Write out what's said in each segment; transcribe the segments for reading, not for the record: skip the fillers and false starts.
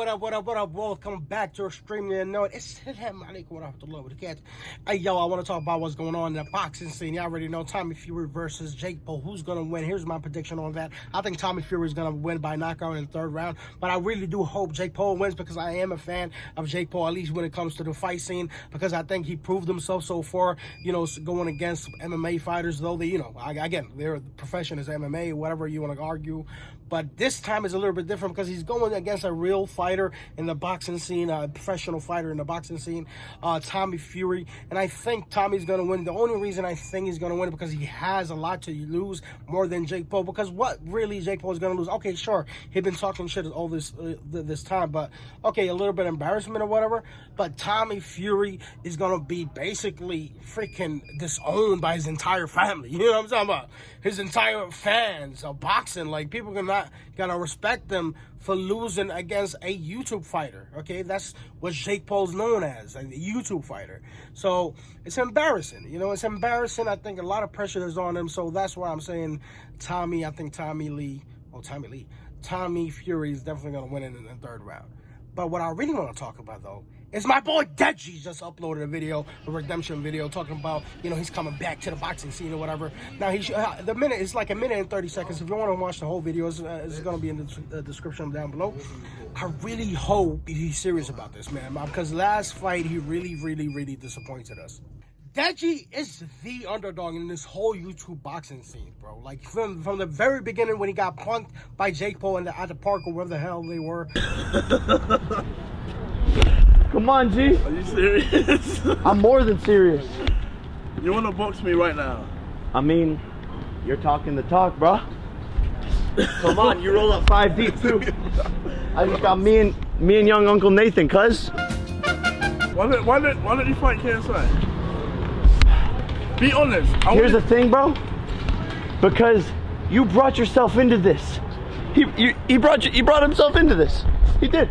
What up? Welcome back to Extremely Unknown. Assalamu alaikum wa rahmatullahi wa barakatuh. Hey, yo, I want to talk about what's going on in the boxing scene. You already know Tommy Fury versus Jake Paul. Who's going to win? Here's my prediction on that. I think Tommy Fury is going to win by knockout in the third round, but I really do hope Jake Paul wins because I am a fan of Jake Paul, at least when it comes to the fight scene, because I think he proved himself so far, going against MMA fighters, though again, their profession is MMA, whatever you want to argue. But this time is a little bit different because he's going against a real fighter in the boxing scene, a professional fighter in the boxing scene, Tommy Fury. And I think Tommy's going to win. The only reason I think he's going to win is because he has a lot to lose more than Jake Paul. Because what really Jake Paul is going to lose? Okay, sure, he's been talking shit all this time, but okay, a little bit of embarrassment or whatever. But Tommy Fury is going to be basically freaking disowned by his entire family. You know what I'm talking about? His entire fans of boxing. Like, people are not gonna respect them for losing against a YouTube fighter. Okay, that's what Jake Paul's known as, a YouTube fighter. So it's embarrassing. It's embarrassing. I think a lot of pressure is on him. So that's why I'm saying Tommy Fury is definitely gonna win in the third round. But what I really want to talk about, though, is my boy Deji just uploaded a video, a Redemption video, talking about, he's coming back to the boxing scene or whatever. Now, it's like a minute and 30 seconds. If you want to watch the whole video, it's going to be in the description down below. I really hope he's serious about this, man, because last fight, he really disappointed us. Deji is the underdog in this whole YouTube boxing scene, bro. Like, from the very beginning when he got punked by Jake Paul at the park or wherever the hell they were. Come on, G. Are you serious? I'm more than serious. You want to box me right now? I mean, you're talking the talk, bro. Come on, you roll up 5 deep, too. I just got me and young Uncle Nathan, cuz. Why don't you fight KSI? Be honest. Here's the thing, bro. Because you brought yourself into this. He brought himself into this. He did.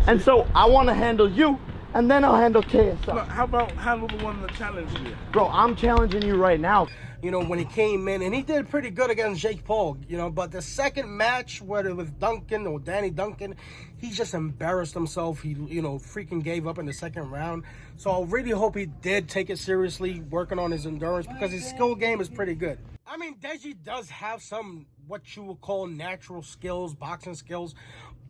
And so I want to handle you, and then I'll handle KSI. Look, how about handle the one that challenged you? Bro, I'm challenging you right now. When he came in, and he did pretty good against Jake Paul, but the second match, whether with Duncan or Danny Duncan, he just embarrassed himself. He, freaking gave up in the second round. So I really hope he did take it seriously, working on his endurance, because his skill game is pretty good. I mean, Deji does have some, what you would call natural skills, boxing skills,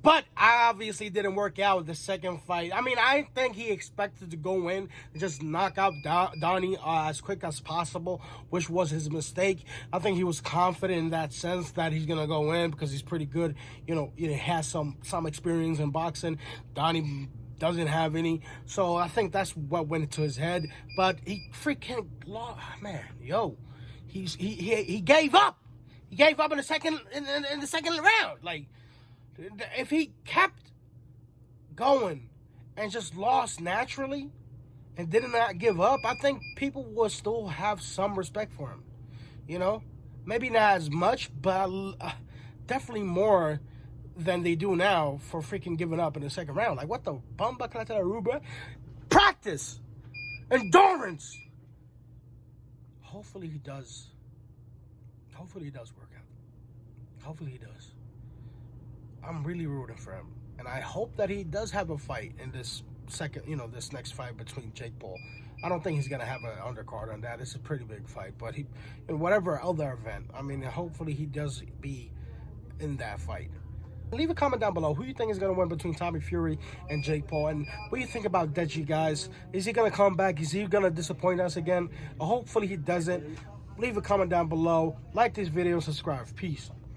but obviously didn't work out with the second fight. I mean, I think he expected to go in and just knock out Donnie as quick as possible, which was his mistake. I think he was confident in that sense that he's going to go in because he's pretty good. He has some experience in boxing. Donnie doesn't have any. So I think that's what went into his head. But he freaking lost, man. Yo, he gave up. He gave up in the second round. Like, if he kept going and just lost naturally and did not give up, I think people will still have some respect for him. Maybe not as much, but definitely more than they do now for freaking giving up in the second round. Like, what the bumba clata ruba? Practice, endurance. Hopefully he does. Hopefully he does work out. Hopefully he does. I'm really rooting for him, and I hope that he does have a fight in this this next fight between Jake Paul. I don't think he's gonna have an undercard on that. It's a pretty big fight, but in whatever other event, I mean, hopefully he does be in that fight. Leave a comment down below who you think is gonna win between Tommy Fury and Jake Paul, and what do you think about Deji, guys? Is he gonna come back? Is he gonna disappoint us again? Hopefully he doesn't. Leave a comment down below. Like this video, subscribe. Peace.